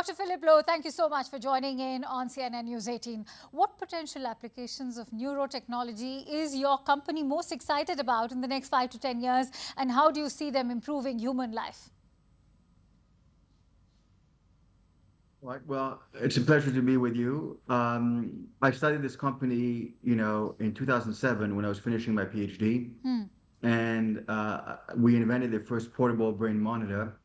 Dr. Philip Lowe, thank you so much for joining in on CNN News 18. What potential applications of neurotechnology is your company most excited about in the next 5 to 10 years, and how do you see them improving human life? Right. Well, it's a pleasure to be with you. I started this company, in 2007 when I was finishing my PhD, and we invented the first portable brain monitor.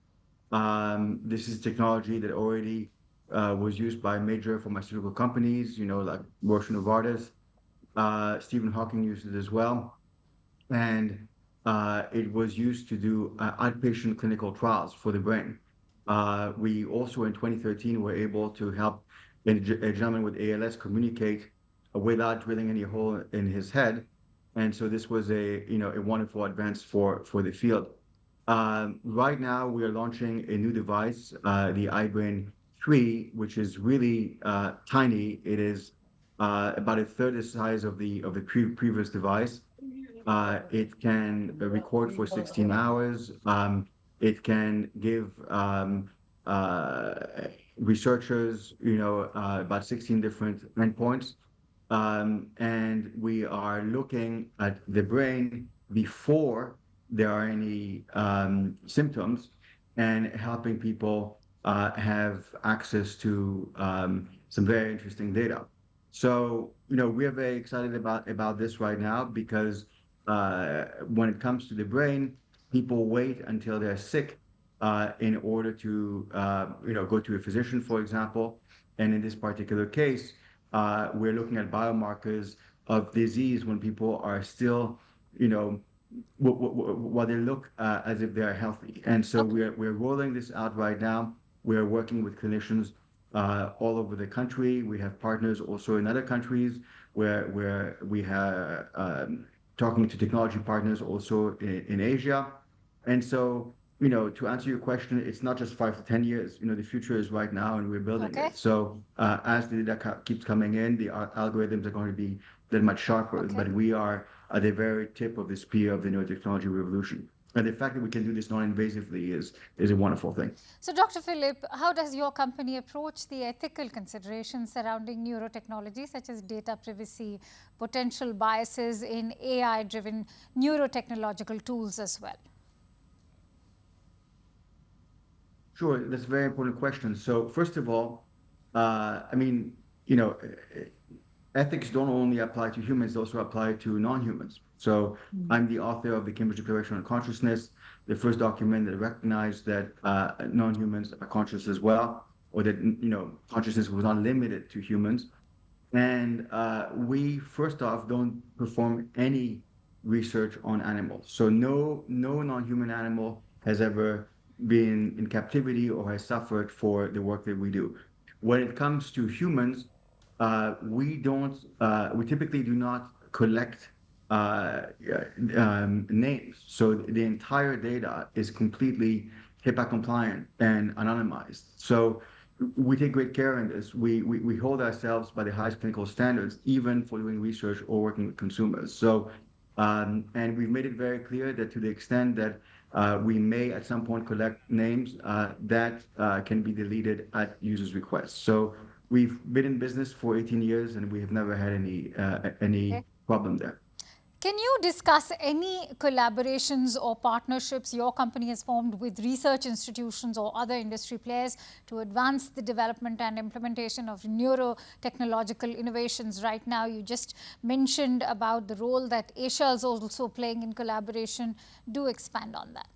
This is technology that already was used by major pharmaceutical companies, like Roche and Novartis. Stephen Hawking used it as well, and it was used to do outpatient clinical trials for the brain. We also, in 2013, were able to help a gentleman with ALS communicate without drilling any hole in his head. And so this was a wonderful advance for the field. Right now, we are launching a new device, the iBrain 3, which is really tiny. It is about a third the size of the previous device. It can record for 16 hours. It can give researchers, about 16 different endpoints. And we are looking at the brain before there are any symptoms and helping people have access to some very interesting data. So, we are very excited about this right now because when it comes to the brain, people wait until they're sick in order to, go to a physician, for example. And in this particular case, we're looking at biomarkers of disease when people are still, while they look as if they are healthy. And so we're rolling this out right now. We're working with clinicians all over the country. We have partners also in other countries where we have talking to technology partners also in Asia. And so, to answer your question, it's not just 5 to 10 years. The future is right now, and we're building it. So as the data keeps coming in, the algorithms are going to be that much sharper. But we are at the very tip of the spear of the neurotechnology revolution. And the fact that we can do this non-invasively is a wonderful thing. So, Dr. Philip, how does your company approach the ethical considerations surrounding neurotechnology, such as data privacy, potential biases in AI-driven neurotechnological tools as well? Sure, that's a very important question. So, first of all, ethics don't only apply to humans, they also apply to non-humans. So I'm the author of the Cambridge Declaration on Consciousness, the first document that recognized that non-humans are conscious as well, or that, consciousness was not limited to humans. And we, first off, don't perform any research on animals. So no non-human animal has ever been in captivity or has suffered for the work that we do. When it comes to humans, we typically do not collect names. So the entire data is completely HIPAA compliant and anonymized. So we take great care in this. We hold ourselves by the highest clinical standards, even for doing research or working with consumers. So, and we've made it very clear that to the extent that we may at some point collect names, that can be deleted at users' request. So we've been in business for 18 years and we have never had any problem there. Can you discuss any collaborations or partnerships your company has formed with research institutions or other industry players to advance the development and implementation of neurotechnological innovations right now? You just mentioned about the role that Asia is also playing in collaboration. Do expand on that.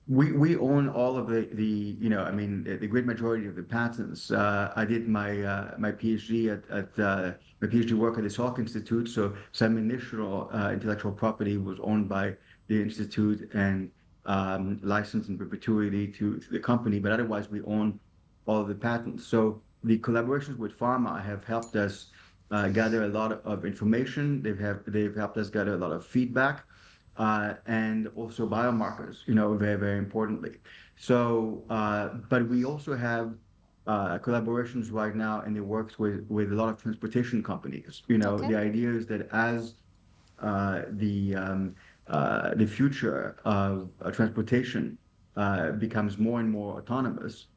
We own all of the great majority of the patents. I did my PhD at my PhD work at the Salk Institute. So some initial intellectual property was owned by the institute and licensed in perpetuity to the company. But otherwise, we own all of the patents. So the collaborations with pharma have helped us gather a lot of information. They've helped us gather a lot of feedback. And also biomarkers, very, very importantly. So, but we also have collaborations right now in the works with a lot of transportation companies. The idea is that as the future of transportation becomes more and more autonomous,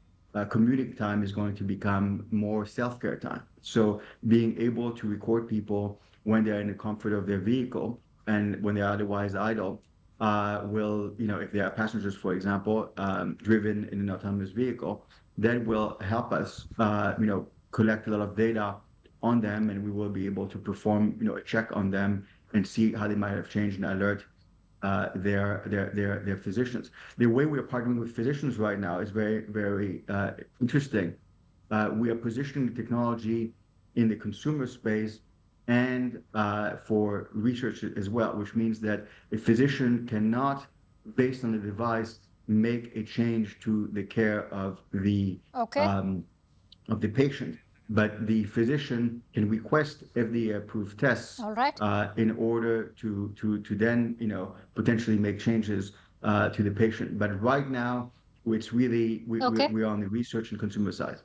commuting time is going to become more self-care time. So being able to record people when they're in the comfort of their vehicle and when they're otherwise idle will, if they are passengers, for example, driven in an autonomous vehicle, that will help us, collect a lot of data on them, and we will be able to perform, a check on them and see how they might have changed and alert their physicians. The way we are partnering with physicians right now is very, very interesting. We are positioning the technology in the consumer space and for research as well, which means that a physician cannot, based on the device, make a change to the care Okay. um, of the patient, but the physician can request FDA-approved tests All right. in order to then potentially make changes to the patient. But right now, it's really Okay. we're on the research and consumer side.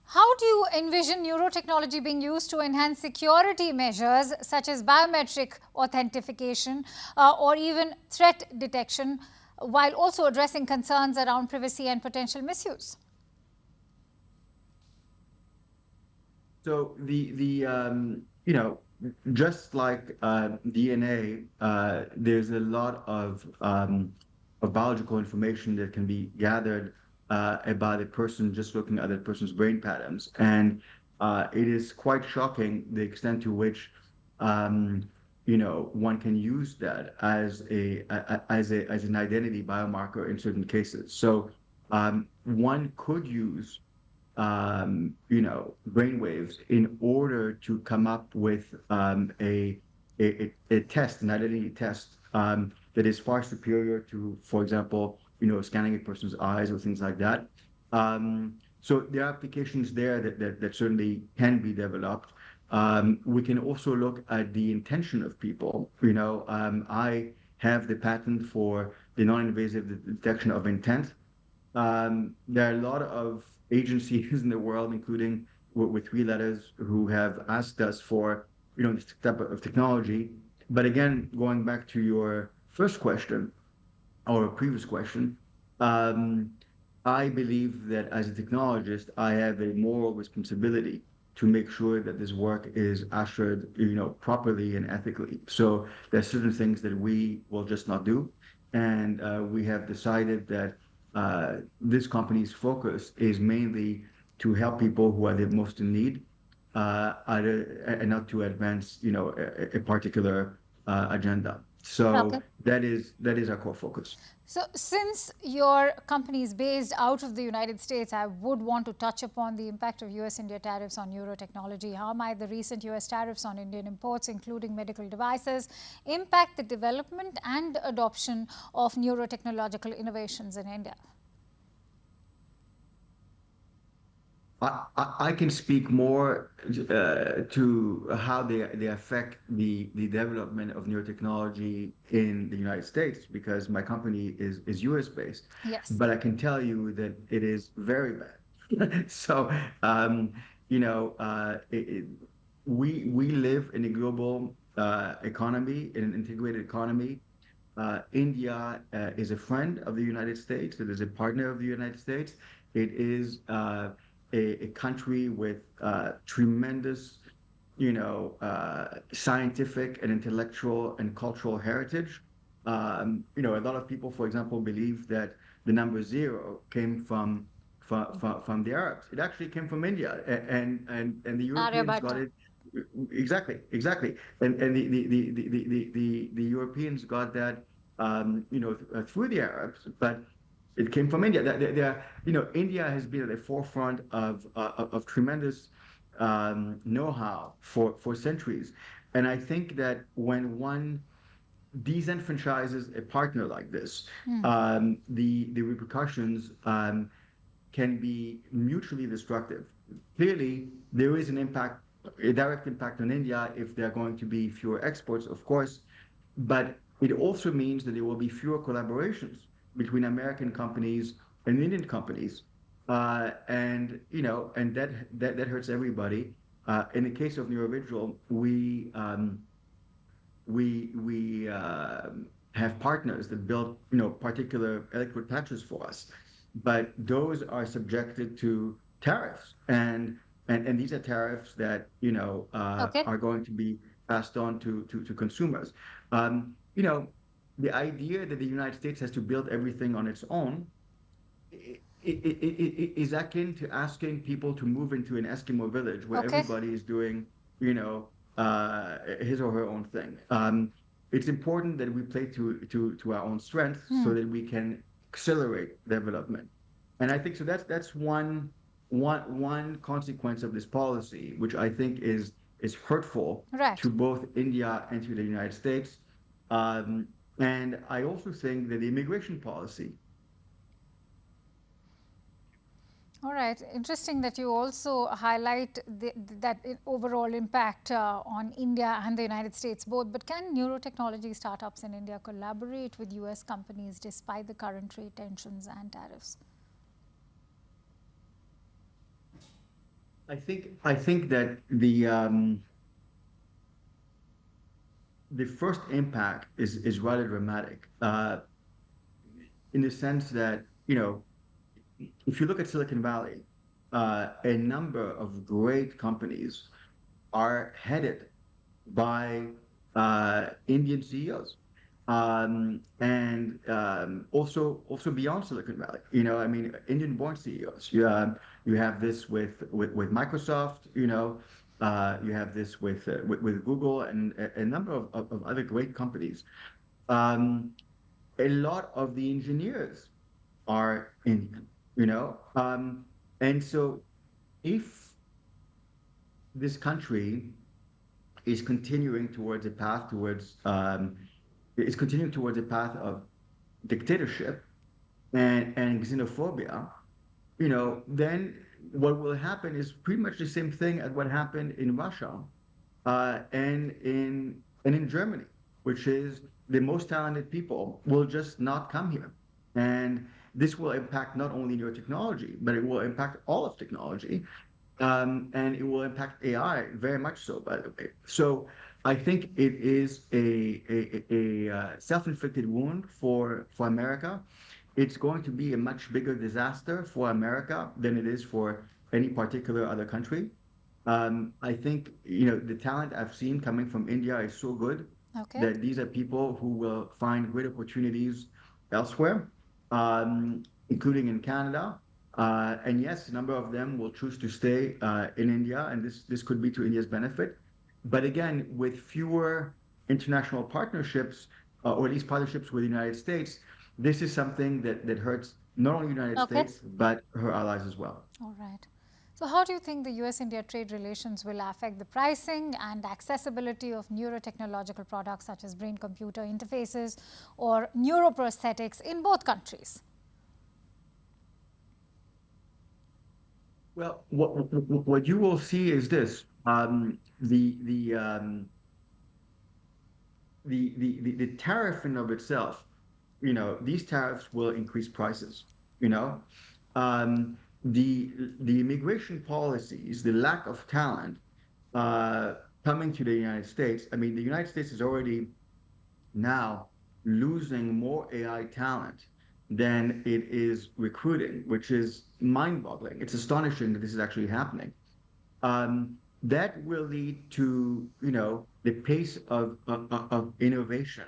How do you envision neurotechnology being used to enhance security measures such as biometric authentication or even threat detection, while also addressing concerns around privacy and potential misuse? So just like DNA, there's a lot of biological information that can be gathered about a person just looking at a person's brain patterns, and it is quite shocking the extent to which one can use that as as an identity biomarker in certain cases. So one could use brainwaves in order to come up with a test, an identity test that is far superior to, for example, scanning a person's eyes or things like that. So there are applications there that certainly can be developed. We can also look at the intention of people. I have the patent for the non-invasive detection of intent. There are a lot of agencies in the world, including with three letters, who have asked us for, this type of technology. But again, going back to your first question or previous question, um, I believe that as a technologist, I have a moral responsibility to make sure that this work is ushered, properly and ethically. So there's certain things that we will just not do, and we have decided that this company's focus is mainly to help people who are the most in need, and not to advance, a particular agenda. Okay. So that is our core focus. So, since your company is based out of the United States, I would want to touch upon the impact of US-India tariffs on neurotechnology. How might the recent US tariffs on Indian imports, including medical devices, impact the development and adoption of neurotechnological innovations in India? I can speak more to how they affect the development of neurotechnology in the United States because my company is US based, Yes. but I can tell you that it is very bad. So, we live in a global economy, in an integrated economy. India is a friend of the United States. It is a partner of the United States. It is a country with tremendous, scientific and intellectual and cultural heritage. A lot of people, for example, believe that the number zero came from the Arabs. It actually came from India, and the Europeans got Aryabhatta. it. Exactly. And the Europeans got that through the Arabs, but it came from India. India has been at the forefront of tremendous know-how for centuries, and I think that when one disenfranchises a partner like this, the repercussions can be mutually destructive. Clearly, there is an impact, a direct impact on India if there are going to be fewer exports, of course, but it also means that there will be fewer collaborations between American companies and Indian companies, and that hurts everybody. In the case of Neurovisual, we have partners that build, particular electrode patches for us, but those are subjected to tariffs, and these are tariffs that Okay. are going to be passed on to consumers. You know, the idea that the United States has to build everything on its own is akin to asking people to move into an Eskimo village where Okay. everybody is doing, his or her own thing. It's important that we play to our own strengths so that we can accelerate development. And I think so. That's one consequence of this policy, which I think is hurtful Right. to both India and to the United States. Um, and I also think that the immigration policy. All right. Interesting that you also highlight that overall impact on India and the United States both. But can neurotechnology startups in India collaborate with US companies despite the current trade tensions and tariffs? I think that the first impact is rather dramatic, in the sense that if you look at Silicon Valley, a number of great companies are headed by Indian CEOs, and also beyond Silicon Valley. I mean, Indian-born CEOs. You have this with Microsoft. You have this with Google and a number of other great companies. Um, a lot of the engineers are Indian. And so if this country is continuing towards a path towards is continuing towards a path of dictatorship and xenophobia, then what will happen is pretty much the same thing as what happened in Russia, and in Germany, which is the most talented people will just not come here, and this will impact not only neurotechnology, but it will impact all of technology, and it will impact AI very much so, by the way. So I think it is a self-inflicted wound for America. It's going to be a much bigger disaster for America than it is for any particular other country. I think, the talent I've seen coming from India is so good Okay. that these are people who will find great opportunities elsewhere, including in Canada. And yes, a number of them will choose to stay in India, and this could be to India's benefit. But again, with fewer international partnerships, or at least partnerships with the United States, this is something that hurts not only the United Okay. States, but her allies as well. All right. So, how do you think the US India trade relations will affect the pricing and accessibility of neurotechnological products such as brain computer interfaces or neuroprosthetics in both countries? Well, what you will see is this: the tariff in of itself. These tariffs will increase prices. You know, um, the immigration policies, the lack of talent uh, coming to the United States. I mean, the United States is already now losing more AI talent than it is recruiting, which is mind-boggling. It's astonishing that this is actually happening. That will lead to, the pace of innovation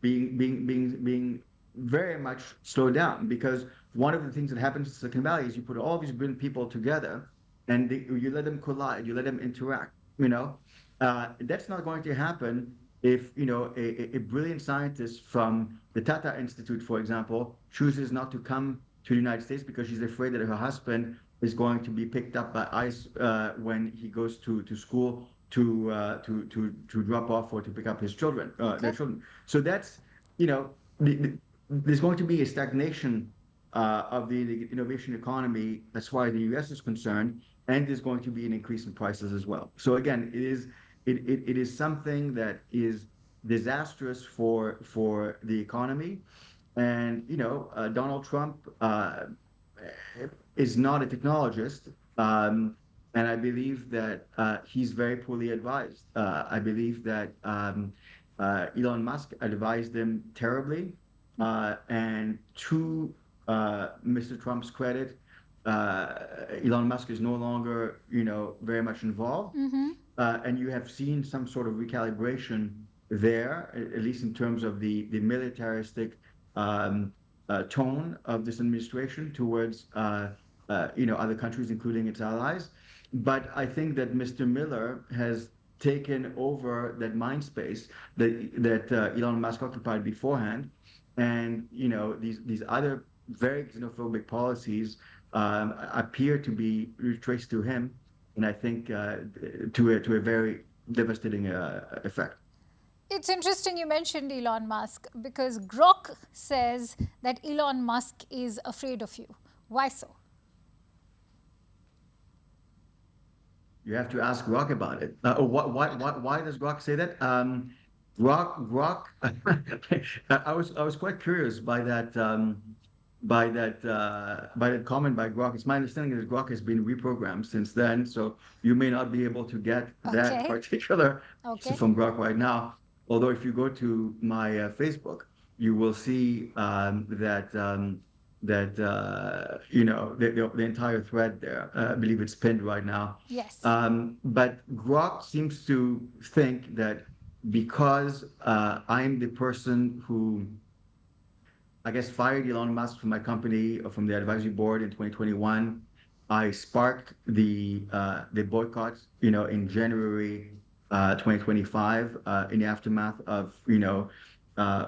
being very much slowed down, because one of the things that happens in Silicon Valley is you put all these brilliant people together and you let them collide, you let them interact. That's not going to happen if a brilliant scientist from the Tata Institute, for example, chooses not to come to the United States because she's afraid that her husband is going to be picked up by ICE when he goes to school to drop off or to pick up his children, their Okay. children. So that's, there's going to be a stagnation of the innovation economy as far as the US is concerned, and there's going to be an increase in prices as well. So again, it is something that is disastrous for the economy. And Donald Trump is not a technologist, and I believe that he's very poorly advised. I believe that Elon Musk advised him terribly. And to Mr. Trump's credit, Elon Musk is no longer, very much involved. And you have seen some sort of recalibration there, at least in terms of the militaristic tone of this administration towards, other countries, including its allies. But I think that Mr. Miller has taken over that mind space that Elon Musk occupied beforehand, and these other very xenophobic policies appear to be traced to him, and I think to a very devastating effect. It's interesting you mentioned Elon Musk because Grok says that Elon Musk is afraid of you. Why so? You have to ask Grok about it. Why does Grok say that? Grok. I was quite curious by that comment by Grok. It's my understanding that Grok has been reprogrammed since then, so you may not be able to get that Okay. particular Okay. from Grok right now. Although if you go to my Facebook, you will see the entire thread there. I believe it's pinned right now. Yes. But Grok seems to think that because I'm the person who, I guess, fired Elon Musk from my company or from the advisory board in 2021, I sparked the boycott, in January 2025, in the aftermath of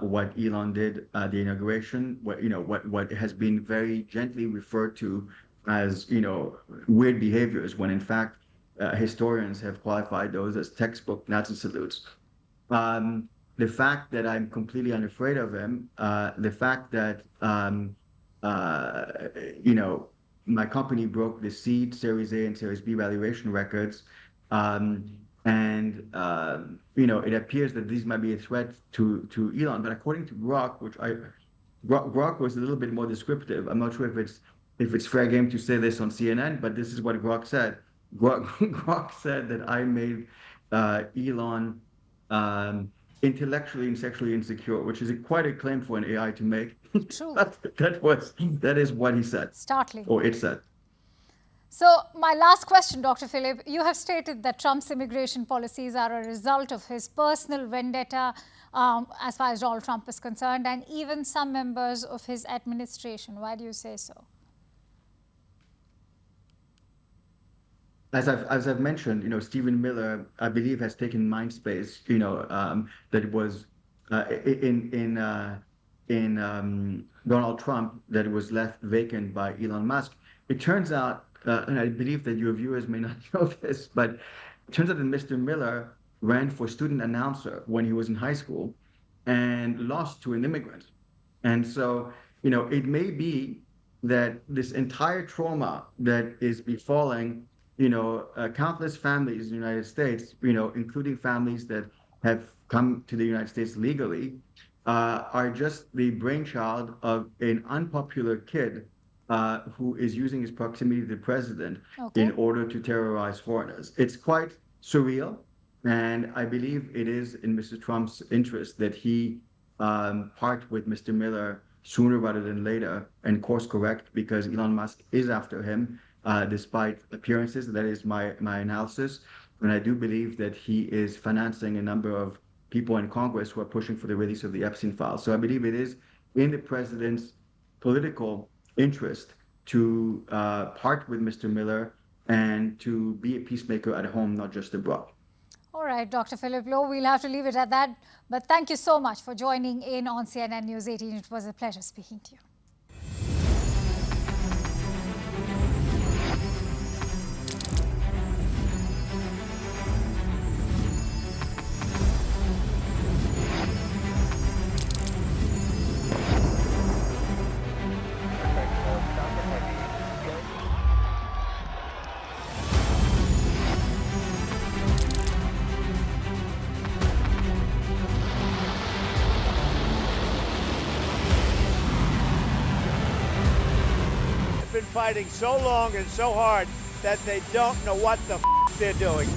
what Elon did at the inauguration, what has been very gently referred to as weird behaviors, when in fact historians have qualified those as textbook Nazi salutes. The fact that I'm completely unafraid of him, the fact that my company broke the seed, Series A and Series B valuation records, and it appears that these might be a threat to Elon. But according to Grok, Grok was a little bit more descriptive. I'm not sure if it's fair game to say this on CNN, but this is what Grok said. Grok said that I made Elon intellectually and sexually insecure, which is quite a claim for an AI to make. True. That is what he said. Startling. Or it said. So my last question, Dr. Philip, you have stated that Trump's immigration policies are a result of his personal vendetta as far as Donald Trump is concerned, and even some members of his administration. Why do you say so? As I've mentioned, Stephen Miller, I believe, has taken mind space, that was in Donald Trump, that was left vacant by Elon Musk. It turns out, and I believe that your viewers may not know this, but it turns out that Mr. Miller ran for student announcer when he was in high school and lost to an immigrant. And so, it may be that this entire trauma that is befalling countless families in the United States, including families that have come to the United States legally, are just the brainchild of an unpopular kid who is using his proximity to the president in order to terrorize foreigners. It's quite surreal, and I believe it is in Mr. Trump's interest that he part with Mr. Miller sooner rather than later and course correct, because Elon Musk is after him. Despite appearances. That is my analysis. And I do believe that he is financing a number of people in Congress who are pushing for the release of the Epstein files. So I believe it is in the president's political interest to part with Mr. Miller and to be a peacemaker at home, not just abroad. All right, Dr. Philip Lowe, we'll have to leave it at that. But thank you so much for joining in on CNN News 18. It was a pleasure speaking to you. Been fighting so long and so hard that they don't know what the they're doing.